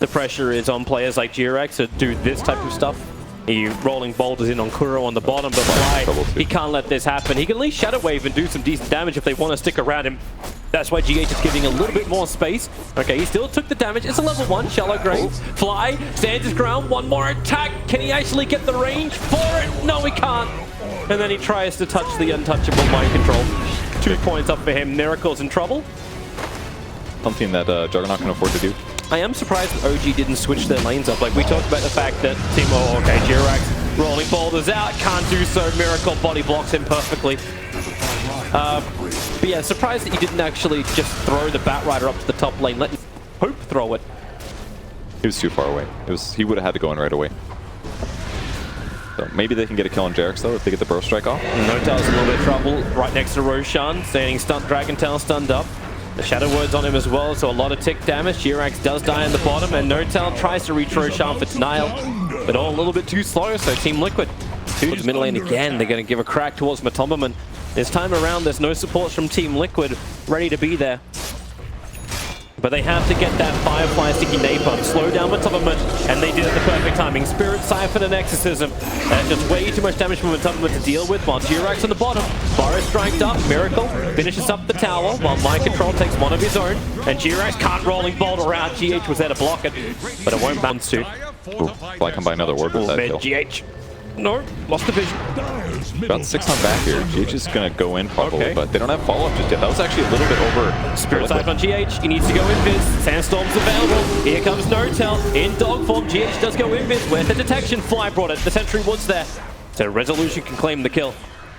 the pressure is on players like G-Rex to do this type of stuff. He rolling boulders in on Kuro on the bottom, but Fly, he can't let this happen. He can at least Shadow Wave and do some decent damage if they want to stick around him. That's why GH is giving a little bit more space. Okay, he still took the damage. It's a level 1, Shallow Grave. Fly stands his ground. One more attack. Can he actually get the range for it? No, he can't. And then he tries to touch the untouchable mind control. 2 points up for him. Miracle's in trouble. Something that Juggernaut can afford to do. I am surprised that OG didn't switch their lanes up. Like, we talked about the fact that Timo, okay, Jirax rolling boulders out, can't do so. Miracle body blocks him perfectly. But yeah, surprised that you didn't actually just throw the Batrider up to the top lane. Let Hope throw it. He was too far away. He would have had to go in right away. So maybe they can get a kill on Jerax though if they get the Bro Strike off. Notel's in a little bit of trouble right next to Roshan, standing stunned, Dragon Tail stunned up. The Shadow Word's on him as well, so a lot of tick damage. Jirax does die in the bottom, and Notel tries to reach Roshan for denial, but all a little bit too slow, so Team Liquid to the middle lane again. They're going to give a crack towards Matombaman. This time around, there's no supports from Team Liquid ready to be there. But they have to get that Firefly sticky napalm, slow down Matombaman, and they did it at the perfect timing. Spirit Siphon and Exorcism. Just way too much damage for Matombaman to deal with, while Jirax on the bottom. Bar is striked up, Miracle finishes up the tower, while Mind Control takes one of his own, and Jirax can't rolling bolt around. GH was there to block it, but it won't bounce to. Fly come by another word with that kill. GH. No, lost the vision. About 6 on back here. GH is going to go in probably, but they don't have follow-up just yet. That was actually a little bit over. Spirit Siphon on GH. He needs to go invis. Sandstorm's available. Here comes Notel in dog form. GH does go invis. Where's the detection? Fly brought it. The Sentry Wood's there. So Resolution can claim the kill.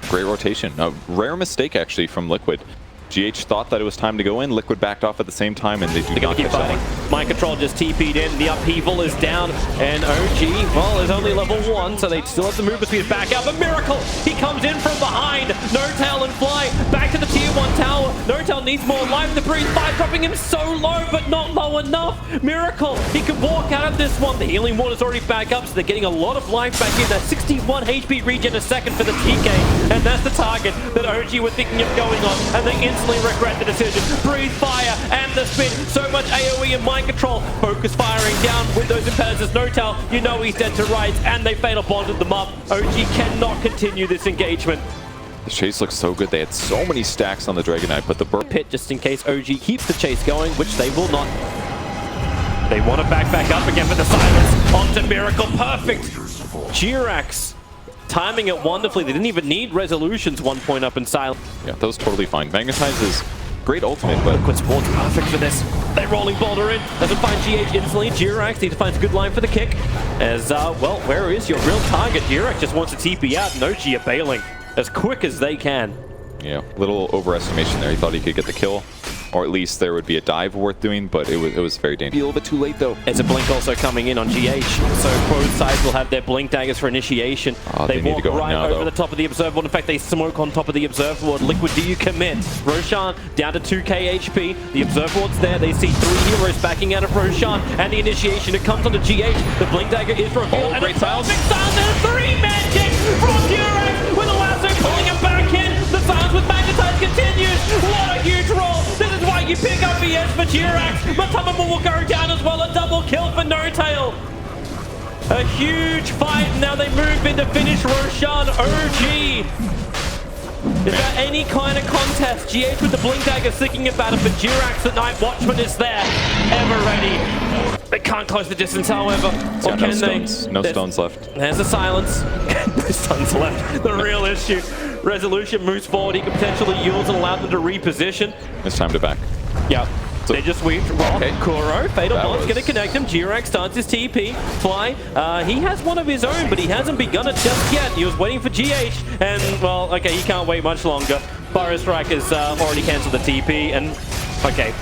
Great rotation. A rare mistake actually from Liquid. GH thought that it was time to go in. Liquid backed off at the same time, and they do not keep fighting. Mind Control just TP'd in. The upheaval is down, and OG, well, is only level 1, so they still have the movement speed back out. But Miracle, he comes in from behind. Notel and Fly back to the tier 1 tower. Notel needs more life. The Breeze Fire dropping him so low, but not low enough. Miracle, he can walk out of this one. The healing water's already back up, so they're getting a lot of life back in. That 61 HP regen a second for the TK, and that's the target that OG were thinking of going on, and they instantly regret the decision. Breathe Fire and the spin. So much AoE and Mind Control. Focus firing down with those impediments. Notel, you know he's dead to rights, and they fatal bonded them up. OG cannot continue this engagement. The chase looks so good. They had so many stacks on the Dragon Knight, but the pit just in case OG keeps the chase going, which they will not. They want to back up again with the silence. Onto Miracle. Perfect. Jirax timing it wonderfully. They didn't even need Resolutions 1 point up in silence. Yeah, that was totally fine. Magnetize is great ultimate, but Liquid Sport's perfect for this. They rolling boulder in. Doesn't find GH instantly. Jirax needs to find a good line for the kick. As, well, where is your real target? Jirax just wants to TP out, and OG are bailing as quick as they can. Yeah, little overestimation there. He thought he could get the kill, or at least there would be a dive worth doing, but it was very dangerous. A little bit too late though. There's a blink also coming in on GH, so both sides will have their blink daggers for initiation. They walk need to go right now, over the top of the observer board. In fact, they smoke on top of the observer board. Liquid, do you commit? Roshan down to 2k HP. The observer board's there. They see 3 heroes backing out of Roshan, and the initiation, it comes onto GH. The blink dagger is revealed, and great silence. And a 3-man kick from Jirax with a lasso pulling him back in. The silence with Magnetize continues. What a huge roll. This is why you pick up VS for Jirax. Matombaman will go down as well. A double kill for Notel. A huge fight. Now they move in to finish Roshan. OG. Is there any kind of contest? GH with the blink dagger thinking about it, but Jirax the Night Watchman is there. Ever ready. They can't close the distance, however. Or can they? No stones left. There's the silence. No stones left. The real issue. Resolution moves forward. He can potentially yield and allow them to reposition. It's time to back. Yeah. So they just sweep. Okay. Kuro, Fatal Bond's going to connect him. Jirax starts his TP. Fly, he has one of his own, but he hasn't begun it just yet. He was waiting for GH, and, well, okay, he can't wait much longer. Fire Strike has already cancelled the TP, and, okay.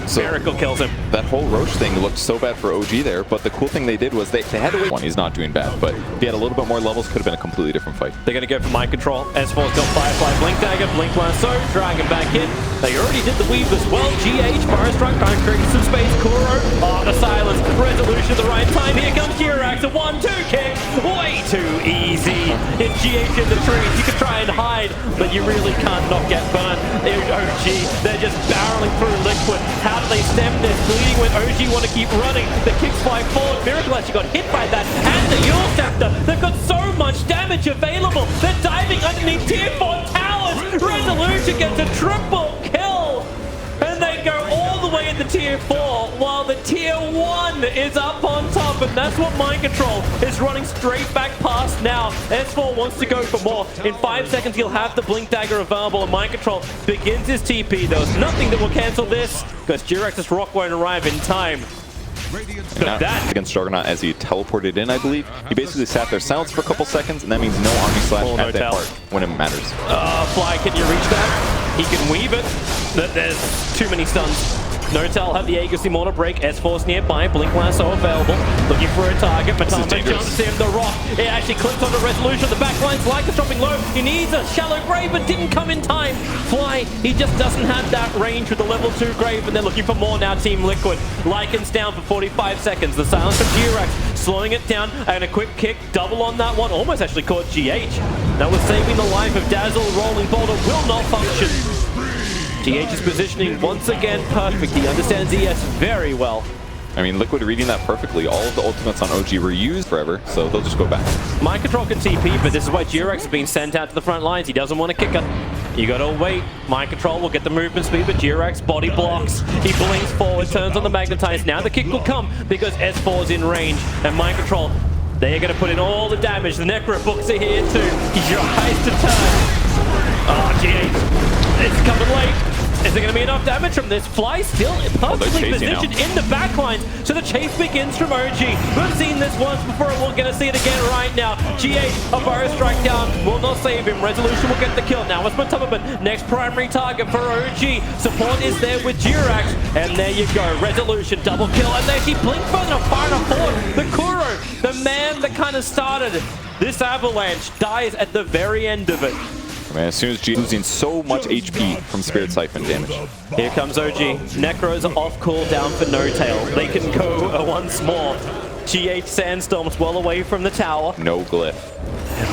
So Miracle kills him. That whole Roche thing looked so bad for OG there, but the cool thing they did was they had to wait. One, he's not doing bad, but if he had a little bit more levels, could have been a completely different fight. They're going to go for Mind Control. S4's got Firefly, Blink Dagger, Blink Lasso, Dragon back in. They already did the weave as well. GH, Fire Strike, trying to create some space. Kuro, the silence. Resolution at the right time. Here comes Jirax, a 1-2 kick. Way too easy. It's GH in the trees. You can try and hide, but you really can't not get burned. OG, they're just barreling through Liquid. How do they stem this? Bleeding when OG want to keep running. The kicks fly forward. Miracle actually got hit by that. And the Yule Scepter. They've got so much damage available. They're diving underneath tier 4 towers. Resolution gets a triple kill. And they go all the way into tier 4 while the tier 1 is up on top. And that's what Mind Control is running straight back past now. S4 wants to go for more. In 5 seconds, he'll have the Blink Dagger available, and Mind Control begins his TP. There's nothing that will cancel this because Jirax's rock won't arrive in time. But that against Juggernaut as he teleported in, I believe. He basically sat there silenced for a couple seconds, and that means no army slash at that part when it matters. Fly, can you reach that? He can weave it. There's too many stuns. Notel have the Aegis Immortal break. S4's nearby. Blink Lasso available. Looking for a target. Matama jumps in. The rock. It actually clips onto Resolution. The backline's like it's dropping low. He needs a shallow grave, but didn't come in time. Fly, he just doesn't have that range with the level 2 grave, and they're looking for more now, Team Liquid. Lycan's down for 45 seconds. The silence from Jirax slowing it down, and a quick kick. Double on that one. Almost actually caught GH. That was saving the life of Dazzle. Rolling Boulder will not function. GH's positioning once again perfect. He understands ES very well. I mean, Liquid reading that perfectly. All of the ultimates on OG were used forever, so they'll just go back. Mind Control can TP, but this is why Jirax has been sent out to the front lines. He doesn't want to kick it. You gotta wait. Mind Control will get the movement speed, but Jirax body blocks. He blinks forward, turns on the Magnetize. Now the kick will come because S4 is in range, and Mind Control, they're gonna put in all the damage. The Necro books are here too. He's your eyes to turn. Oh, GH. It's coming late. Is there going to be enough damage from this? Fly still perfectly positioned in the backlines, so the chase begins from OG. We've seen this once before, and we're going to see it again right now. GH, a Burrow strike down, will not save him. Resolution will get the kill. Now it's Matama, next primary target for OG. Support is there with Jirax, and there you go. Resolution, double kill, and they keep blink further enough, far enough forward. The Kuro, the man that kind of started this avalanche, dies at the very end of it. Man, as soon as G losing so much HP from Spirit Siphon damage. Here comes OG. Necro's off cooldown for No Tail. They can go once more. GH Sandstorm's well away from the tower. No glyph.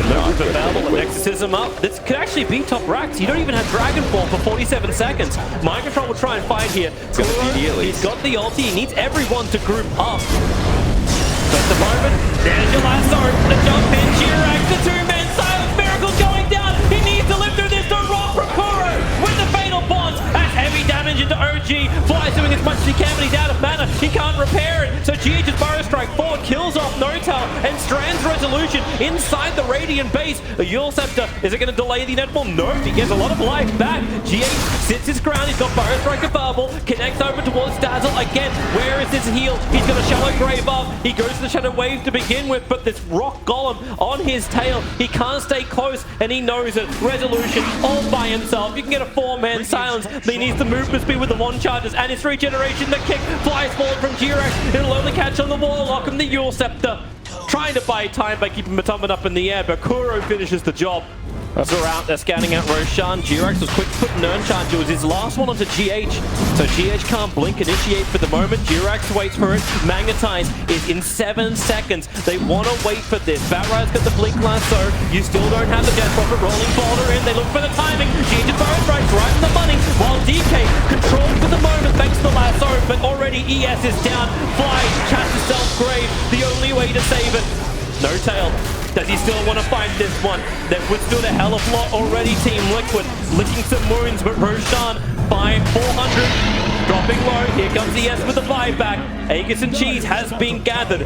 No glyph available. The Exorcism up. This could actually be top racks. You don't even have Dragonfall for 47 seconds. Mind Control will try and fight here. He's got the ulti. He needs everyone to group up. But at the moment, there's your lasso. The jump in. Jirax, the two-man silence. Miracle going down. He needs to live through this. The rock from Kuro with the fatal bonds. That's heavy damage into OG. Fly's doing as much as he can, but he's out of mana. He can't repair it. So GH's Burrow Strike forward kills off Notel and strands Resolution inside the Radiant base. A Yule Scepter. Is it going to delay the netball? No. He gets a lot of life back. GH sits his ground. He's got Burrow Strike available. Connects over towards Dazzle again. Where is his heal? He's got a Shallow Grave up. He goes to the Shadow Wave to begin with, but this Rock Golem on his tail. He can't stay close, and he knows it. Resolution all by himself. You can get a 4-man silence, but he needs the movement speed with the one charges and his regeneration. The kick flies forward from Jirax. It'll only catch on the wall, lock him the Yule Scepter. Trying to buy time by keeping Matama up in the air, but Kuro finishes the job. They're out, they're scanning out Roshan. Jirax was quick to put an urn charge. It was his last one onto GH. So GH can't blink initiate for the moment. Jirax waits for it. Magnetize is in 7 seconds. They want to wait for this. Batride's got the blink lasso. You still don't have the Death Prophet rolling Boulder in. They look for the timing. GH Burrow Strikes right in the money. While DK controlled for the moment thanks to the lasso. But already ES is down. Fly catches self-grave. The only way to save it. No Tail. Does he still want to fight this one? They've withstood a hell of a lot already, Team Liquid. Licking some wounds, but Roshan, 400. Dropping low. Here comes ES with the buyback. Aegis and Cheese has been gathered.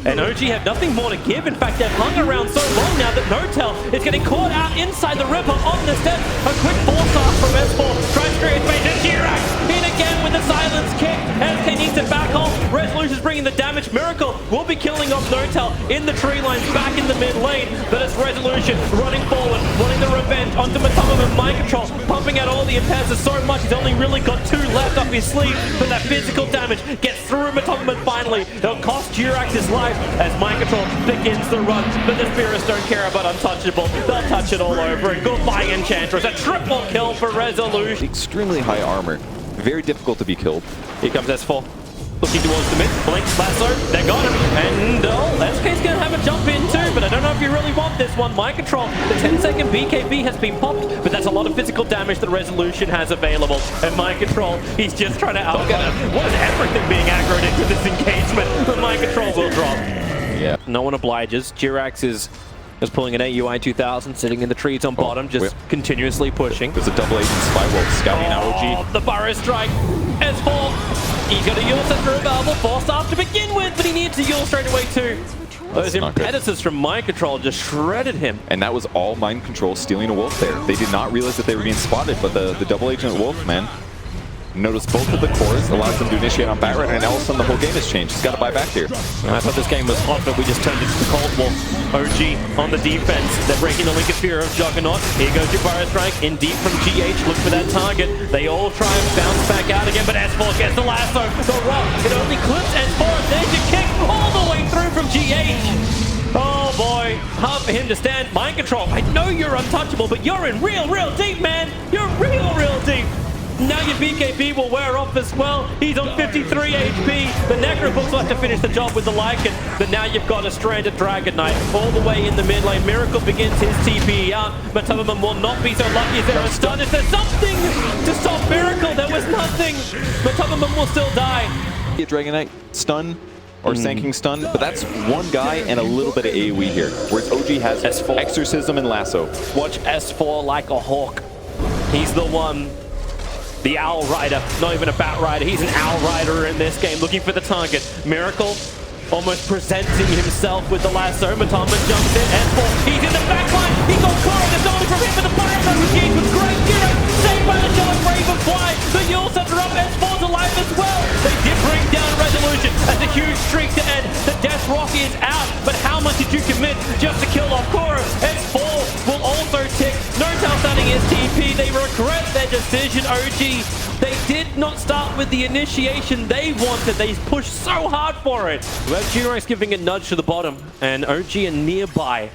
And OG have nothing more to give. In fact, they've hung around so long now that Notel is getting caught out inside the Ripper on the step. A quick force-off from S4. Tries to create space, and Jirax in again with a silence kick. SK needs to back off. Resolution's bringing the damage. Miracle will be killing off Notel in the tree lines back in the mid lane. But it's Resolution running forward, wanting the revenge onto Matama with Mind Control, pumping out all the impairs so much. He's only really got 2 left up his sleeve, but that physical damage gets through Matama finally. It'll cost Jirax his life as Mind Control begins the run, but the Spirits don't care about Untouchable. They'll touch it all over. And goodbye, Enchantress. A triple kill for Resolution. Extremely high armor. Very difficult to be killed. Here comes S4. Looking towards the mid, blink, lasso, they got him, and SK's gonna have a jump in too, but I don't know if you really want this one. Mind control, the 10-second BKB has been popped, but that's a lot of physical damage that Resolution has available, and Mind control, he's just trying to outget it. What is everything being aggroed into this engagement? The Mind control will drop. Yeah. No one obliges. Jirax is pulling an AUI 2000, sitting in the trees on bottom, just continuously pushing. There's a double agent Spywolf scouting out OG. The Burrow Strike. S4. He's got a Yule Scepter available, forced off to begin with, but he needs a Yule straight away too. Those impetuses from Mind Control just shredded him. And that was all Mind Control stealing a Wolf there. They did not realize that they were being spotted, but the double agent Wolf, man, notice both of the cores, allows them to initiate on Batrider, and all of a sudden the whole game has changed. He's got to buy back here. I thought this game was hot, but we just turned it to the Cold War. OG on the defense. They're breaking the link of fear of Juggernaut. Here goes your Burrow Strike in deep from GH. Look for that target. They all try and bounce back out again, but S4 gets the lasso. The rock, it only clips S4. There's your kick all the way through from GH. Oh boy, hard for him to stand. Mind control. I know you're untouchable, but you're in real deep, man. You're real deep. Now your BKB will wear off as well. He's on 53 HP. The Necrobooks will have to finish the job with the Lycan. But now you've got a stranded Dragon Knight all the way in the mid lane. Miracle begins his TP out. Matubman will not be so lucky. Is there a stun? Is there something to stop Miracle? There was nothing. Matubman will still die. A Dragon Knight stun or Sanking stun, but that's one guy and a little bit of AoE here. Whereas OG has S4. Exorcism and Lasso. Watch S4 like a hawk. He's the one. The Owl Rider, not even a Bat Rider, he's an Owl Rider in this game, looking for the target. Miracle almost presenting himself with the lasso. Matubman jumps in, S4, he's in the backline, he got Cora, there's only from him, but the fire from Gage was great. Saved by the shot of Ravenfly, the Yule Scepter up, S4's alive as well. They did bring down Resolution as a huge streak to end. The Death Rock is out, but how much did you commit just to kill off Cora? S4 will also tick. No Tail starting his TP. They regret their decision, OG. They did not start with the initiation they wanted. They pushed so hard for it. We have Jirax giving a nudge to the bottom, and OG are nearby.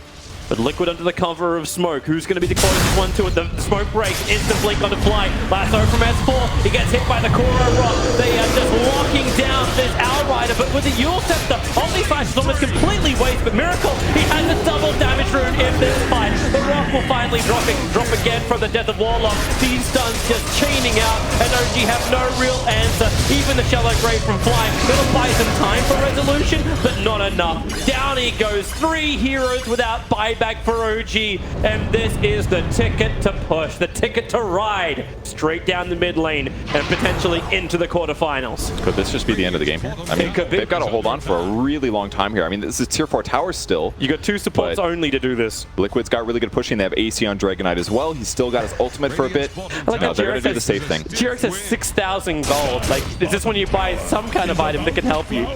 But Liquid under the cover of smoke. Who's going to be the closest one to it? The smoke breaks. Instant blink on the fly. Lasso from S4. He gets hit by the Koro Rock. They are just locking down this Owl Rider. But with the Yule Scepter, Omni Slash is almost completely wasted. But Miracle, he has a double damage rune in this fight. The Rock will finally drop again from the death of Warlock. These stuns just chaining out. And OG have no real answer. Even the Shallow Grave from Flying. It'll buy some time for Resolution, but not enough. Down he goes. 3 heroes without buyback for OG, and this is the ticket to push, the ticket to ride straight down the mid lane and potentially into the quarterfinals. Could this just be the end of the game here? I mean, they've got to hold on for a really long time here. I mean, this is tier 4 towers still. You got 2 supports only to do this. Liquid's got really good pushing. They have AC on Dragon Knight as well. He's still got his ultimate for a bit. Like no, they're going to do the safe thing. Jirax has 6,000 gold. Like, is this when you buy some kind of item that can help you?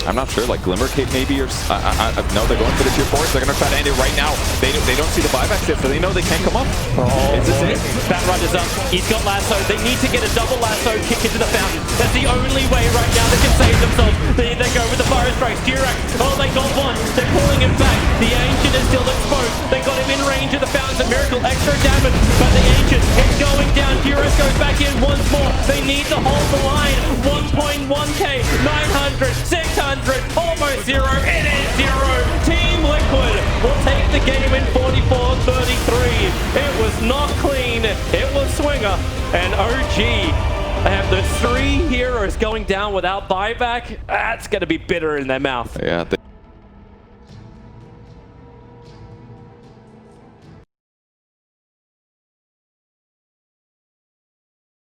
I'm not sure, like Glimmer Cape maybe, or no, they're going for the tier 4s. They're going to try to end it right now. They don't see the buybacks yet, so they know they can't come up. Is this it? Bat Rider's up. He's got lasso. They need to get a double lasso kick into the fountain. That's the only way right now they can save themselves. They go with the fire strikes. Jirax, oh, they got one. They're pulling him back. The Ancient is still exposed. They got him in range of the fountain. The Miracle, extra damage. But the Ancient is going down. Jirax goes back in once more. They need to hold the line. 1.1k, 900, 600, almost 0. It is 0. Team Liquid will take the game in 44-33. It was not clean. It was Swinger. And OG have the 3 heroes going down without buyback. That's going to be bitter in their mouth. Yeah.